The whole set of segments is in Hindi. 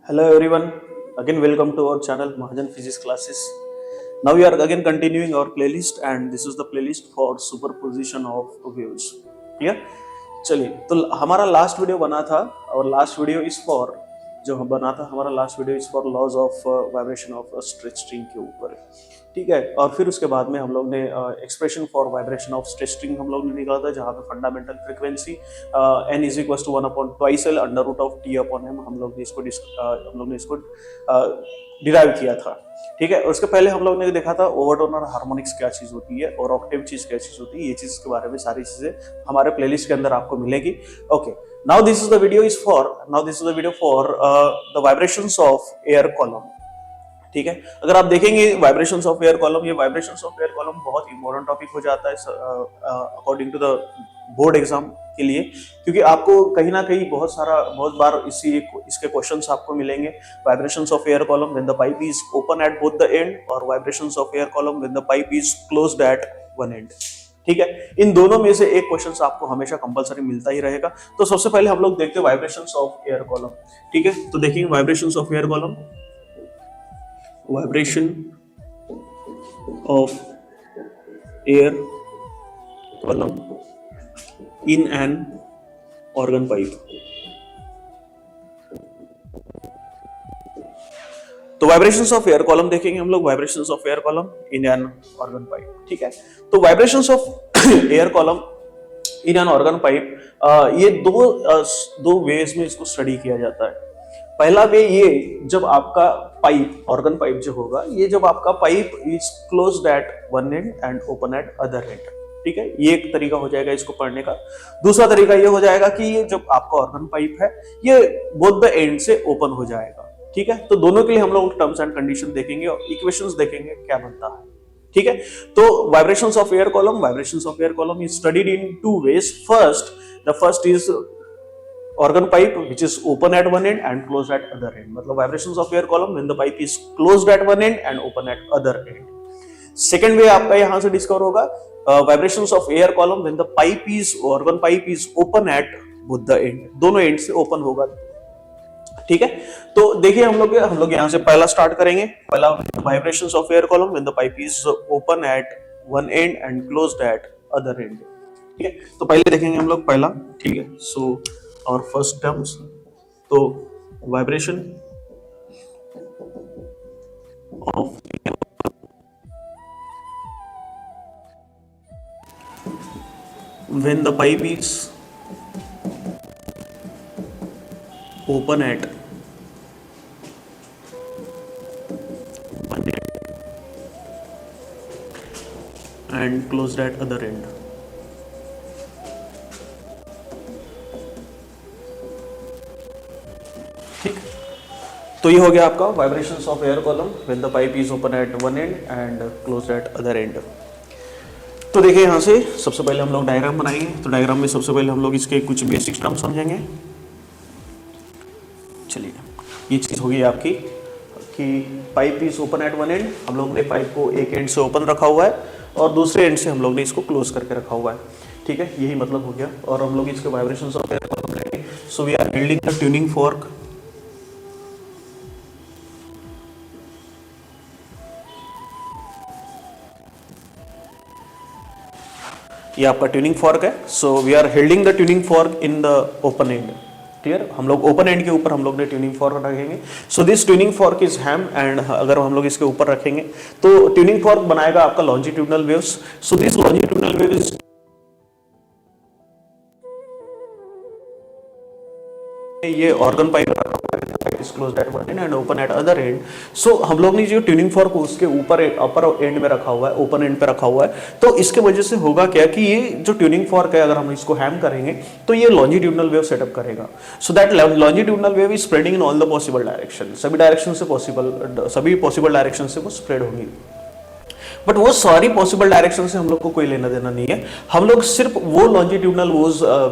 Hello everyone, again welcome to our channel Mahajan Physics Classes. Now we are again continuing our playlist and this is the playlist for superposition of waves. Clear? चलिए तो हमारा लास्ट वीडियो बना था और लास्ट वीडियो इज फॉर जो बना था हमारा last video is for laws of vibration of stretch string के ऊपर, ठीक है। और फिर उसके बाद में हम लोग ने expression for vibration of stretch string हम लोग ने निकाला था, जहाँ पे fundamental frequency n is equal to 1/2l under root of t upon m हम लोग ने इसको डिराइव किया था, ठीक है। उसके पहले हम लोग ने देखा था ओवरटोन और हार्मोनिक्स क्या चीज होती है और ऑक्टेव चीज क्या चीज होती है। ये चीज के बारे में सारी चीजें हमारे प्लेलिस्ट के अंदर आपको मिलेगी। Okay, now this is the video for the vibrations of air column, ठीक है। अगर आप देखेंगे वाइब्रेशंस ऑफ एयर कॉलम, ये वाइब्रेशंस ऑफ एयर कॉलम बहुत इंपॉर्टेंट टॉपिक हो जाता है according to the board exam के लिए, क्योंकि आपको कहीं ना कहीं बहुत बार इसके क्वेश्चंस आपको मिलेंगे। Vibrations of air column when the pipe is open at both the end और vibrations of air column when the pipe is closed at one end, ठीक है। इन दोनों में से एक क्वेश्चन आपको हमेशा कंपलसरी मिलता ही रहेगा। तो सबसे पहले हम लोग देखते हैं वाइब्रेशंस ऑफ एयर कॉलम, ठीक है। तो देखेंगे vibrations of air column, vibration of air column in an organ pipe। तो वाइब्रेशंस ऑफ एयर कॉलम देखेंगे हम लोग, vibrations of air column in an organ pipe, ठीक है। तो vibrations of air column in an organ pipe, ये दो वेज में इसको स्टडी किया जाता है। पहला वे ये, जब आपका पाइप ऑर्गन पाइप जो होगा, ये जब आपका pipe is closed at one and and open at other and, ठीक है। ये एक तरीका हो जाएगा इसको पढ़ने का। दूसरा तरीका ये हो जाएगा कि ये जब आपका ऑर्गन पाइप है ये बोथ द एंड से ओपन हो जाएगा, ठीक है। तो दोनों के लिए हम लोग टर्म्स एंड कंडीशन देखेंगे और इक्वेशंस देखेंगे क्या बनता है, ठीक है। तो vibrations of air column is studied in two ways. The first is organ pipe which is open at one end and closed at other end, मतलब vibrations of air column when the pipe is closed at one end and open at other end। Second way आपका यहां से डिस्कवर होगा vibrations of air column when the organ pipe is open at both the end, दोनों एंड से ओपन होगा, ठीक है। तो देखिए हम लोग यहां से पहला स्टार्ट करेंगे। पहला vibrations of air column when the pipe is open at one end and closed at other end, ठीक है। तो पहले देखेंगे हम लोग पहला, ठीक है। सो और फर्स्ट टर्म्स, तो vibration of when the pipe is open eight one and and closed eight other and. तो ये हो गया आपका vibrations of air column when the pipe is open eight one and and closed eight other and. तो देखिए यहाँ से सबसे पहले हम लोग डायग्राम बनाएंगे। तो डायग्राम में सबसे पहले हम लोग इसके कुछ बेसिक टर्म समझेंगे। चलिए, ये चीज होगी आपकी कि pipe is open eight one and, हम लोग ने पाइप को एक एंड से ओपन रखा हुआ है और दूसरे एंड से हम लोग ने इसको क्लोज करके रखा हुआ है, ठीक है। यही मतलब हो गया। और हम लोग इसके वाइब्रेशंस ऑफ एयर कॉलम लेंगे। So we are building the tuning fork, ये आपका ट्यूनिंग फॉर्क है। So we are holding the tuning fork in the open end, clear. हम लोग ओपन एंड के ऊपर हम लोग ने ट्यूनिंग फॉर्क रखेंगे। So this tuning fork is ham and अगर हम लोग इसके ऊपर रखेंगे तो ट्यूनिंग फॉर्क बनाएगा आपका longitudinal waves. So this longitudinal wave is ये organ pipe is closed at one end and open at other end। So हम लोग ने जो ट्यूनिंग फॉर्क उसके ऊपर अपर एंड में रखा हुआ है, ओपन एंड पे रखा हुआ है। तो इसके वजह से होगा क्या कि ये जो ट्यूनिंग फॉर्क है अगर हम इसको हैम करेंगे तो ये लॉन्जिट्यूडनल वेव सेटअप करेगा। So that longitudinal wave is spreading in all the possible direction, सभी पॉसिबल डायरेक्शन से वो स्प्रेड होगी। बट वो सारी पॉसिबल डायरेक्शन से हम लोग को कोई लेना देना नहीं है। हम लोग सिर्फ वो लॉन्जिट्यूडनल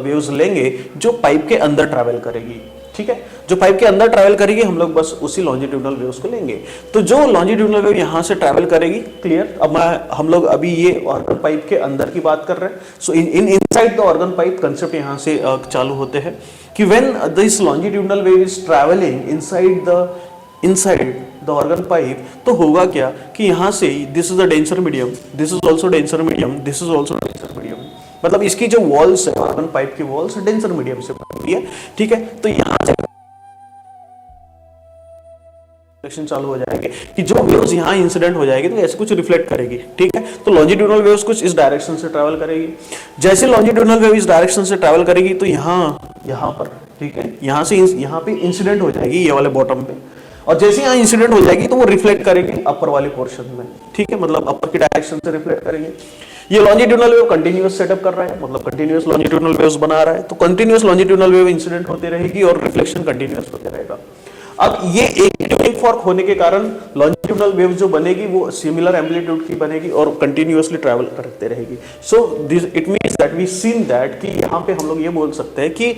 वेव्स लेंगे जो पाइप के अंदर ट्रैवल करेगी, ठीक है, जो पाइप के अंदर ट्रैवल करेगी हम लोग बस उसी लॉन्जिट्यूडनल वेव्स को लेंगे। तो जो लॉन्जिट्यूडनल वेव यहाँ से ट्रैवल करेगी, क्लियर। अब हम लोग अभी ये ऑर्गन पाइप के अंदर की बात कर रहे हैं। सो inside the organ pipe concept यहाँ से चालू होते हैं कि when this longitudinal wave is travelling inside the organ pipe, तो होगा क्या कि यहाँ से this is the denser medium, this is also denser medium, this is also denser medium, मतलब इसकी जो वॉल्स है ऑर्गन पाइप की वॉल्स डेंसर मीडियम से बनी हुई है, ठीक है। तो यहाँ से रिफ्लेक्शन चालू हो जाएगी कि जो वेव्स यहाँ इंसिडेंट हो जाएगी तो ऐसे कुछ रिफ्लेक्ट करेगी, ठीक है। तो लॉन्जिट्यूडनल वेव्स कुछ इस डायरेक्शन से ट्रैवल करेगी। जैसे लॉन्जिट्यूडनल वेव इस डायरेक्शन से ट्रैवल करेगी तो यहाँ पर, ठीक है, यहाँ पे इंसिडेंट हो जाएगी ये वाले बॉटम पे, और जैसे यहाँ इंसिडेंट हो जाएगी तो वो रिफ्लेक्ट करेंगे अपर वाले पोर्शन में, ठीक है, मतलब अपर की डायरेक्शन से रिफ्लेक्ट करेंगे। ये लॉन्जिट्यूडनल वेव कंटिन्यूअस सेटअप कर रहा है, मतलब कंटिन्यूअस लॉन्जिट्यूडनल वेव्स बना रहा है, तो कंटिन्यूअस लॉन्जिट्यूडनल वेव इंसिडेंट होती रहेगी और रिफ्लेक्शन कंटिन्यूअस होता रहेगा। अब ये एक ट्यूनिंग फॉर्क होने के कारण लॉन्जिट्यूडनल वेव जो बनेगी वो सिमिलर एम्पलीट्यूड की बनेगी और कंटिन्यूअसली ट्रैवल करते रहेगी। So this it means that we seen that कि यहाँ पे हम लोग ये बोल सकते हैं कि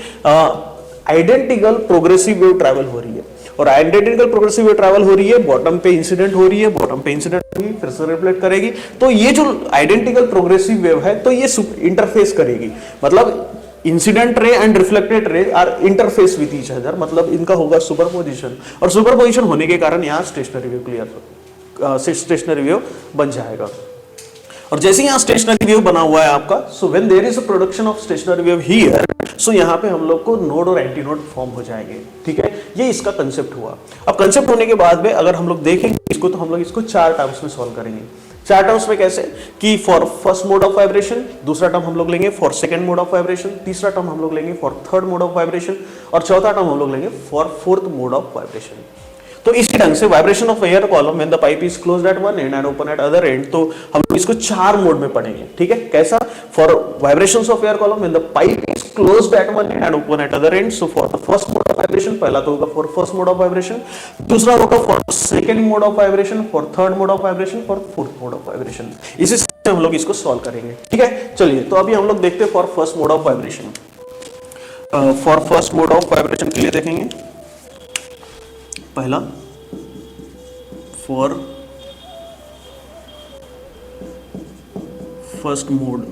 आइडेंटिकल प्रोग्रेसिव वेव ट्रैवल हो रही है, और आइडेंटिकल प्रोग्रेसिव वेव ट्रैवल हो रही है, बॉटम पे इंसिडेंट हो रही है, बॉटम पे इंसिडेंट होगी, फिर से रिफ्लेक्ट करेगी। तो ये जो आइडेंटिकल प्रोग्रेसिव वेव है तो ये इंटरफेस करेगी, मतलब incident ray and reflected ray are interface with each other, मतलब इनका होगा सुपरपोजिशन, और सुपरपोजिशन होने के कारण यहाँ स्टेशनरी वेव बन जाएगा। और जैसे यहाँ स्टेशनरी वेव बना हुआ है आपका, so when there is a production of stationary wave here, so यहाँ पे हम लोग को नोड और एंटी नोड फॉर्म हो जाएंगे, ठीक है। ये इसका कंसेप्ट हुआ। अब कंसेप्ट होने के बाद में अगर हम लोग देखेंगे इसको, तो हम लोग इसको 4 टर्म्स में सॉल्व करेंगे। 4 टर्म्स में कैसे कि for first mode of vibration, दूसरा टर्म हम लोग लेंगे for second mode of vibration, तीसरा टर्म हम लोग लेंगे for third mode of vibration, और चौथा टर्म हम लोग लेंगे for fourth mode of vibration. तो इसी ढंग से vibration of air column when the pipe is closed at one and and open at other and, तो हम लोग इसको 4 मोड में पढ़ेंगे, ठीक है। कैसा? For vibrations of air column when the pipe is closed at one and open at other and, so for the first mode of vibration, पहला तो होगा for first mode of vibration, दूसरा होगा for second mode of vibration, for third mode of vibration, for fourth mode of vibration. इसी से हम लोग इसको सॉल्व करेंगे, ठीक है। चलिए, तो अभी हम लोग देखते हैं for first mode of vibration. For first mode of vibration के लिए देखेंगे पहला for first mode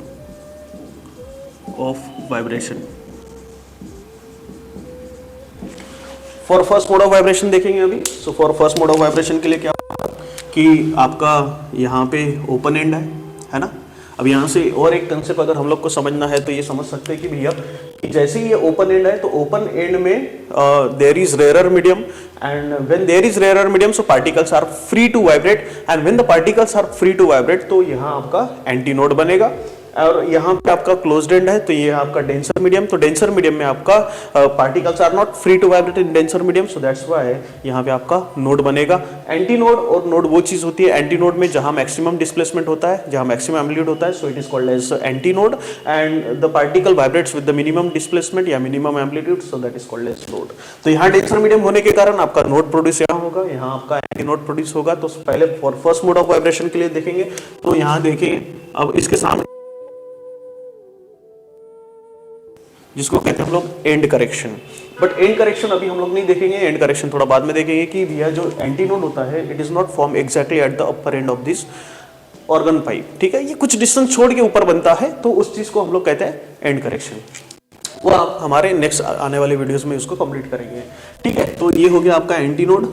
of vibration. For first mode of vibration देखेंगे अभी। So for first mode of vibration के लिए क्या होगा कि आपका यहाँ पे ओपन एंड है ना। अब यहाँ से और एक कंसेप्ट अगर हम लोग को समझना है तो ये समझ सकते हैं कि भैया कि जैसे ही ये ओपन एंड है तो ओपन एंड में there is rare medium, and when there is rare medium so particles are free to vibrate, and when the particles are free to vibrate तो यहाँ आपका एंटी नोड बनेगा, और यहाँ पे आपका क्लोज्ड एंड है तो ये आपका डेंसर मीडियम। तो डेंसर मीडियम में आपका particles are not free to vibrate in denser medium, so that's why यहाँ पे आपका नोड बनेगा। एंटी नोड और नोड वो चीज होती है, एंटी नोड में जहाँ मैक्सिमम डिस्प्लेसमेंट होता है, जहाँ मैक्सिमम एम्पलीट्यूड होता है, so it is called as anti node, and the particle vibrates with the minimum displacement या minimum amplitude, so that is called as node. तो यहाँ डेंसर मीडियम होने के कारण आपका नोड प्रोड्यूस यहाँ होगा, यहाँ आपका एंटी नोड प्रोड्यूस होगा। तो पहले for first mode of vibration के लिए देखेंगे, तो यहाँ देखिए अब इसके सामने जिसको कहते हैं हम लोग and correction, but and correction अभी हम लोग नहीं देखेंगे, एंड करेक्शन थोड़ा बाद में देखेंगे कि भैया जो एंटी नोड होता है it is not form exactly at the upper end of this organ pipe, ठीक है। ये कुछ डिस्टेंस छोड़ के ऊपर बनता है, तो उस चीज को हम लोग कहते हैं एंड करेक्शन। वो आप हमारे नेक्स्ट आने वाले वीडियोस में उसको कंप्लीट करेंगे, ठीक है। तो ये हो गया आपका एंटी नोड,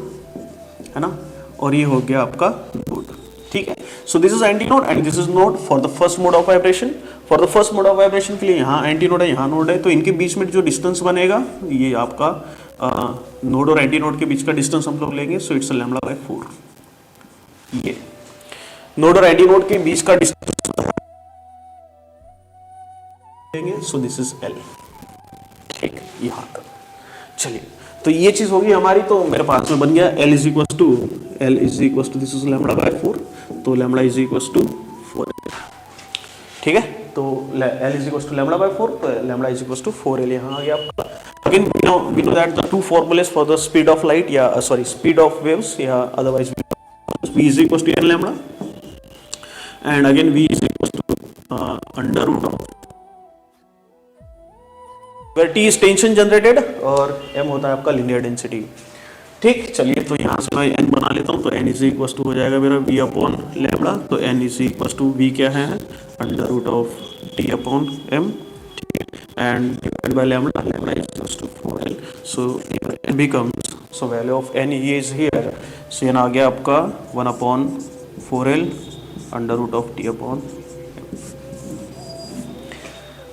है ना, और ये हो गया आपका नोड, ठीक है। So this is anti node and this is node for the first mode of vibration. For the first mode of vibration के लिए यहाँ एंटी नोड है, यहाँ नोड है, तो इनके बीच में जो डिस्टेंस बनेगा ये आपका नोड और एंटी नोड के बीच का डिस्टेंस हम लोग लेंगे, सो इट्स लैम्डा बाय 4। ये नोड और एंटी नोड के बीच का डिस्टेंस लेंगे, सो दिस इज एल, ठीक, यहाँ तक। चलिए, तो ये चीज होगी हमारी, तो मेरे पास में बन गया L is equal to this is lambda by 4, तो लैम्डा इज इक्वल टू 4, ठीक है। तो L is equal to lambda by 4, तो lambda is equal to 4L यहाँ आ गया आपका। Again we know that the two formulas for the speed of light या सॉरी स्पीड ऑफ वेव्स या otherwise v is equal to n lambda, and again v is equal to under root of where T is tension generated और एम होता है आपका लीनियर डेंसिटी। ठीक, चलिए तो यहाँ से मैं एन बना लेता हूँ, तो एन इज इक्वल टू हो जाएगा मेरा वी अपॉन लैम्बडा, तो N is equal to v क्या है under root of T upon M, and divided by lambda, lambda is equals to 4l, so here n becomes, so value of n is here, so n आ गया आपका 1 upon 4l under root of t upon,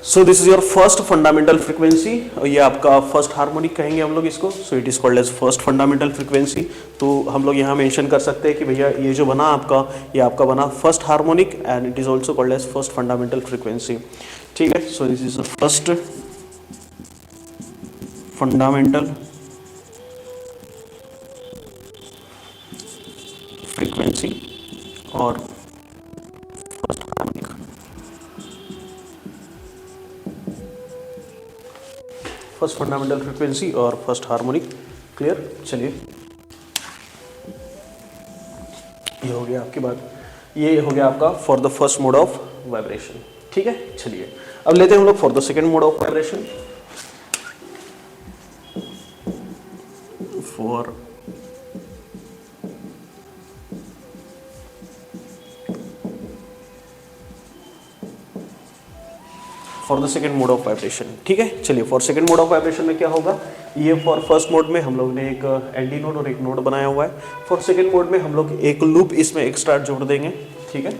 so this is your first fundamental frequency, और ये आपका फर्स्ट हार्मोनिक कहेंगे हम लोग इसको, so it is called as first fundamental frequency। तो हम लोग यहाँ मेंशन कर सकते हैं कि भैया ये जो बना आपका, ये आपका बना first harmonic and it is also called as first fundamental frequency. ठीक है, so this is the first fundamental frequency और first harmonic. First fundamental frequency और फर्स्ट हार्मोनिक, क्लियर। चलिए ये हो गया आपकी बात, ये हो गया आपका for the first mode of vibration. ठीक है, चलिए अब लेते हैं हम लोग for the second mode of vibration. For the second mode of vibration. ठीक है, चलिए for second mode of vibration में क्या होगा, ये फॉर फर्स्ट मोड में हम लोग ने एक एनडी नोड और एक नोड बनाया हुआ है। फॉर सेकेंड मोड में हम लोग एक लूप इसमें एक्स्ट्रा जोड़ देंगे। ठीक है,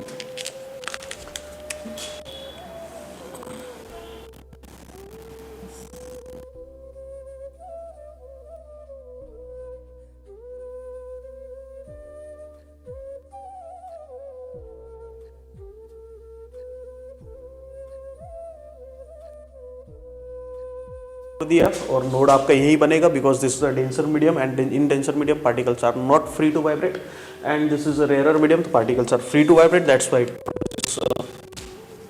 दिया और नोड आपका यही बनेगा because this is a denser medium and in denser medium particles are not free to vibrate and this is a rare medium, तो particles are free to vibrate, that's why it's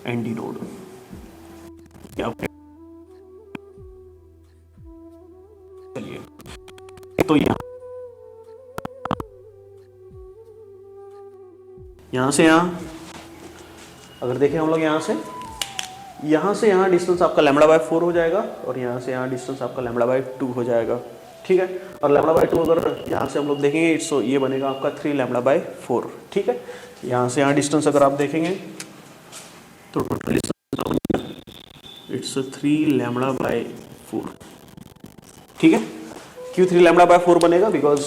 anti node. चलिए तो यहाँ से यहाँ अगर देखें हम लोग यहाँ से यहाँ डिस्टेंस आपका लैम्बडा बाय 4 हो जाएगा और यहाँ से यहाँ डिस्टेंस आपका लैम्बडा बाय 2 हो जाएगा। ठीक है, और लैम्बडा बाय 2 अगर यहाँ से हम लोग देखेंगे इट्स ये बनेगा आपका 3 लैम्बडा बाय 4। ठीक है, यहाँ से यहाँ डिस्टेंस अगर आप देखेंगे तो total distance it's 3 lambda by 4। ठीक है, क्यों 3 लैम्बडा बाय 4 बनेगा, because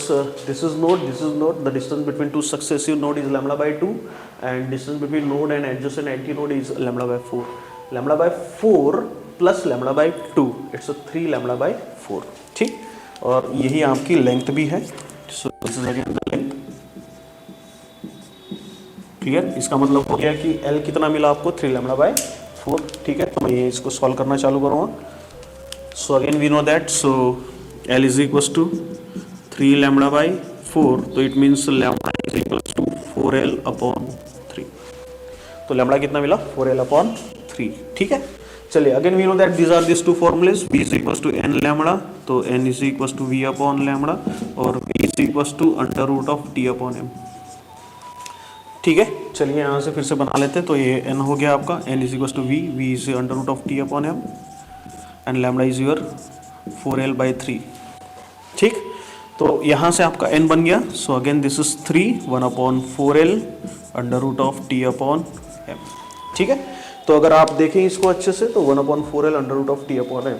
this is node the distance between two successive node is lambda by 2 and distance between node and adjacent anti node is lambda by 4। Lambda by 4 plus lambda by 2 it's 3 lambda by 4। ठीक, और यही आपकी लेंथ भी है, so this is again the length. Clear, इसका मतलब हो गया कि L कितना मिला आपको 3 लैम्बडा बाय 4। ठीक है, तो मैं ये इसको सॉल्व करना चालू करूँगा। So again we know that, so L is equal to 3 lambda by 4, तो it means lambda is equal to 4L upon 3। तो लैम्बडा कितना मिला 4L अपॉन 3। ठीक है, चलिए again we know that these are this two formulas, v is equal to n lambda, तो n is equal to v upon lambda और v is equal to under root of t upon m। ठीक है, चलिए यहाँ से फिर से बना लेते हैं, तो ये n हो गया आपका, n is equal to v is under root of t upon m and lambda is your 4L by 3। ठीक, तो यहाँ से आपका n बन गया, so again this is 3 1 upon 4L under root of t upon m। ठीक है, तो अगर आप देखें इसको अच्छे से, तो 1 upon 4L under root of t upon m,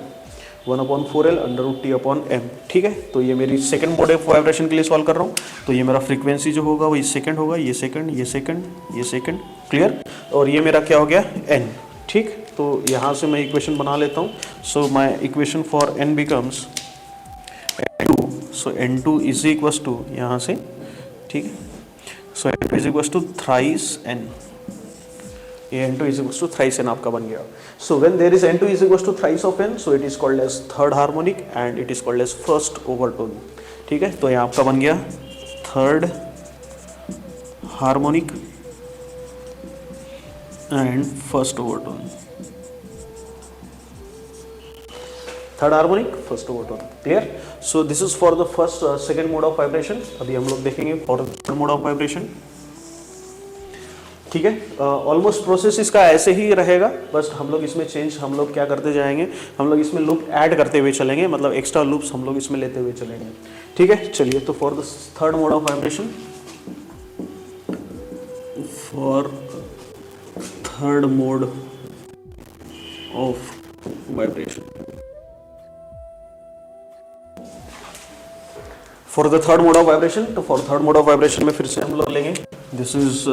1 upon 4L under root t upon m। ठीक है, तो ये मेरी सेकंड मोड ऑफ वाइब्रेशन के लिए सॉल्व कर रहा हूँ, तो ये मेरा फ्रीक्वेंसी जो होगा वही सेकंड होगा, ये सेकंड, ये सेकंड, ये सेकंड। क्लियर, और ये मेरा क्या हो गया n। ठीक, तो यहाँ से मैं इक्वेशन बना लेता हूँ, so my equation for n becomes n2, so n2 is equal to यहाँ से, ठीक है, so n2 is equal to thrice n, ये n2 is equals to thrice n आपका बन गया। So when there is n2 is equals to thrice of n, so it is called as third harmonic and it is called as first overtone। ठीक है, तो ये आपका बन गया third harmonic and first overtone। Third harmonic first overtone. Clear, so this is for the first second mode of vibration. अभी हम लोग देखेंगे for the third mode of vibration. ठीक है, ऑलमोस्ट प्रोसेस इसका ऐसे ही रहेगा, बस हम लोग इसमें चेंज हम लोग क्या करते जाएंगे, हम लोग इसमें लूप ऐड करते हुए चलेंगे, मतलब एक्स्ट्रा लूप्स हम लोग इसमें लेते हुए चलेंगे। ठीक है, चलिए तो for the third mode of vibration, for third mode of vibration, for the third mode of vibration, तो for third mode of vibration में फिर से हम लोग लेंगे, दिस इज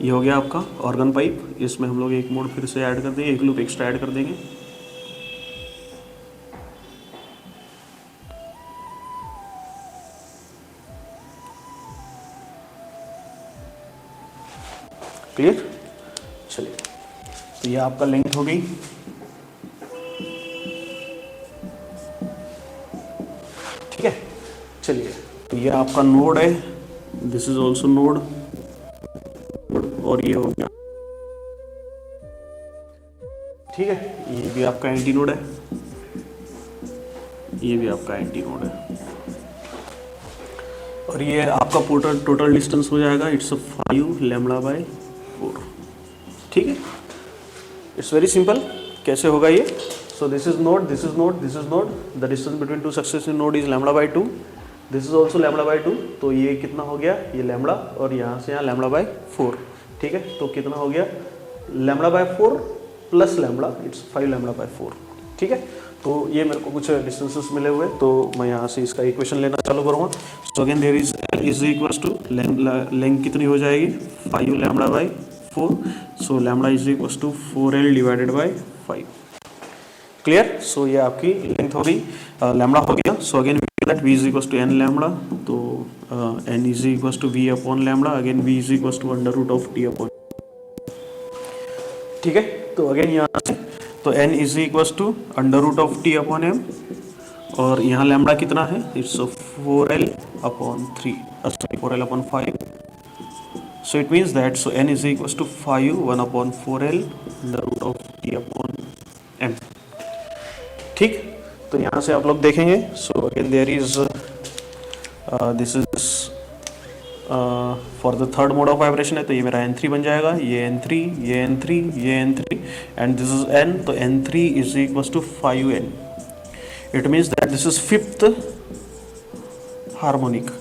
ये हो गया आपका ऑर्गन पाइप, इसमें हम लोग एक मोड फिर से ऐड कर देंगे, एक लूप एक्स्ट्रा ऐड कर देंगे। क्लियर, चलिए तो ये आपका लेंथ हो गई। ठीक है, चलिए तो ये आपका नोड है, दिस इज ऑल्सो नोड, और ये हो गया, ठीक है, ये भी आपका एंटी नोड है, ये भी आपका एंटी नोड है, और ये आपका टोटल डिस्टेंस हो जाएगा, इट्स 5 λ/4। ठीक है, इट्स वेरी सिंपल, कैसे होगा ये, so this is node, this is node, this is node, the distance between two successive node is λ/2, this is also λ/2, तो ये कितना हो गया, ये लैम्बडा, और यहाँ से यहाँ λ/4। ठीक है, तो कितना हो गया, λ/4 प्लस लैम्बडा, इट्स 5 λ/4। ठीक है, तो ये मेरे को कुछ डिस्टेंसेस मिले हुए, तो मैं यहाँ से इसका इक्वेशन लेना चालू करूँगा। So again there is L is equals to length कितनी हो जाएगी, 5 λ/4, so lambda is equals to 4L divided by 5। Clear, so ये आपकी लेंथ हो गई, लैम्बडा हो गया। So again that v is equals to n lambda, तो n is equals to v upon lambda, again v is equals to under root of t upon. ठीक है, तो अगेन यहाँ से तो n is equals to under root of t upon m, और यहाँ लैम्बडा कितना है, it's 4L upon 3, sorry 4L upon 5, so it means that so n is equals to 5 1 upon 4L under root of t upon m। ठीक, तो यहाँ से आप लोग देखेंगे, so again there is this is for the third mode of vibration है, तो ये मेरा N3 बन जाएगा, ये N3, ये N3, ये N3, and this is N, तो N3 is equals to 5N। It means that this is fifth harmonic,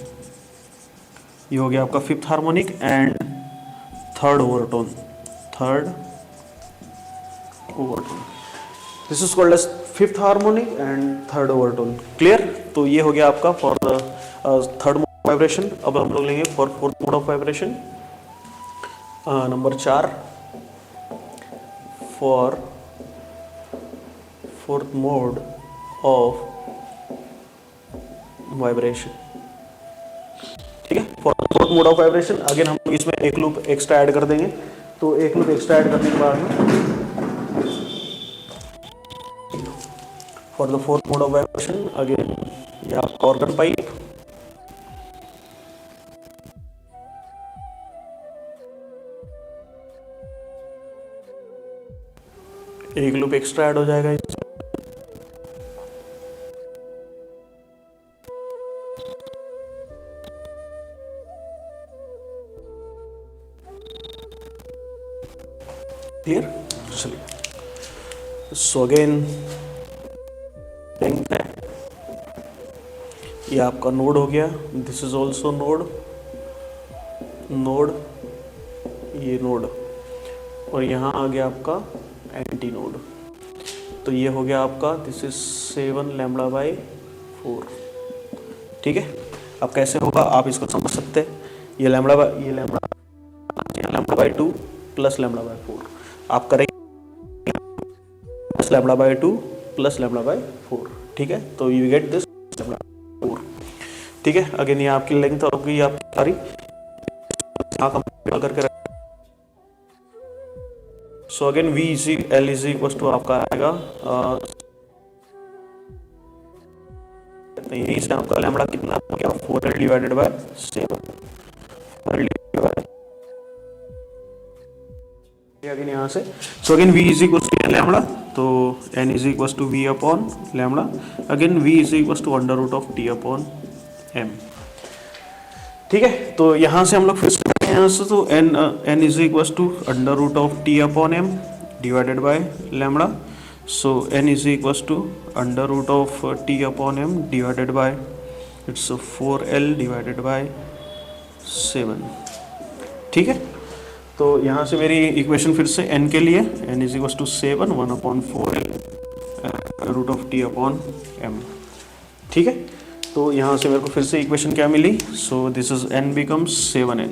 ये हो गया आपका fifth harmonic and third overtone, third overtone, this is called as fifth harmonic and third overtone. Clear, तो ये हो गया आपका for the third mode vibration. अब हम लोग लेंगे for fourth mode of vibration, number 4, for fourth mode of vibration. ठीक है, for fourth mode of vibration again हम इसमें एक लूप एक्स्ट्रा ऐड कर देंगे, तो एक लूप एक्स्ट्रा ऐड करने के बाद for the fourth mode of vibration again या ऑर्गन पाइप, एक लूप एक्स्ट्रा ऐड हो जाएगा इसमें। क्लियर, चलिए सो अगेन लेंथ है, ये आपका नोड हो गया, this is also node, node, ये नोड, और यहाँ आ गया आपका एंटी नोड, तो ये हो गया आपका दिस इज 7 λ/4। ठीक है, अब कैसे होगा आप इसको समझ सकते हैं, ये λ/2 प्लस λ/4 आप करेंगे, प्लस λ/2 प्लस λ/4। ठीक है, तो यू गेट दिस λ/4। ठीक है, अगेन ये आपकी लेंथ होगी आपकी सारी, यहाँ कंपेयर करके, so again v is L is equal to आपका आएगा, यही से आपका लैम्बडा कितना हो गया, 4L डिवाइडेड बाय 7, अगेन यहाँ से, so again v is equal to lambda, तो n is equal to v upon lambda, again v is equal to under root of t upon m। ठीक है, तो यहाँ से हम लोग फिर से यहाँ से तो n is equal to under root of T upon M divided by lambda. So n is equal to under root of T upon M divided by it's 4l divided by 7. ठीक है, तो यहाँ से मेरी इक्वेशन फिर से n के लिए n is equal to 7 1/4l root of T upon M. ठीक है, तो यहाँ से मेरे को फिर से इक्वेशन क्या मिली. So this is n becomes 7n.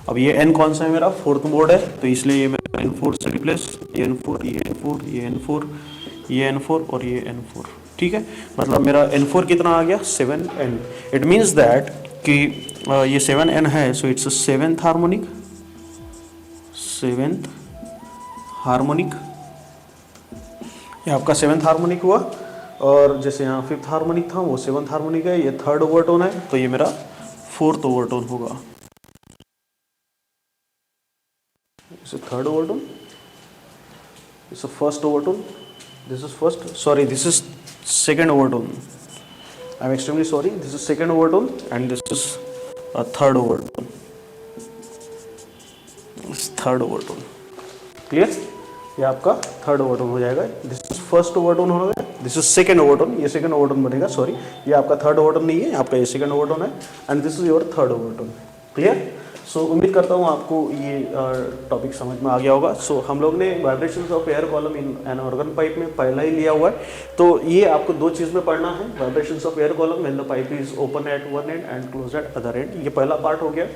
अब ये n कौन सा है, मेरा फोर्थ मोड है, तो इसलिए ये मेरा n4 से रिप्लेस, ये n4 ये n4 ये n4 ये n4 और ये n4. ठीक है, मतलब मेरा n4 कितना आ गया 7n. इट मीन्स दैट कि ये 7n है, so it's seventh harmonic. Seventh harmonic, ये आपका सेवेंथ हार्मोनिक हुआ. और जैसे यहाँ फिफ्थ हार्मोनिक था वो सेवंथ हार्मोनिक है, ये थर्ड ओवरटोन है, तो ये मेरा फोर्थ ओवरटोन होगा. इस थर्ड ओवरटोन, इस first overtone, this is first, sorry this is second overtone. I am extremely sorry, this is second overtone and this is third overtone. Third overtone clear, ये आपका थर्ड ओवरटोन हो जाएगा. दिस इज फर्स्ट ओवरटोन हो गया, दिस इज सेकंड ओवरटोन, ये सेकंड ओवरटोन बनेगा. सॉरी, ये आपका थर्ड ओवरटोन नहीं है, आपका ये सेकंड ओवरटोन है and this is your third overtone. Clear. So उम्मीद करता हूँ आपको ये टॉपिक समझ में आ गया होगा. सो हम लोग ने vibrations of air column in an organ pipe में पहला ही लिया हुआ है, तो ये आपको दो चीज़ में पढ़ना है. Vibrations of air column when the pipe is open eight one and and close eight other and, ये पहला पार्ट हो गया.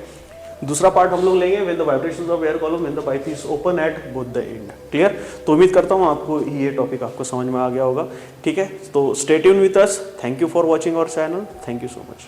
दूसरा पार्ट हम लोग लेंगे when the vibrations of air column when the pipe is open at both the and. Clear. तो उम्मीद करता हूँ आपको ये टॉपिक आपको समझ में आ गया होगा. ठीक है, तो stay tune with us. Thank you for watching our channel. Thank you so much.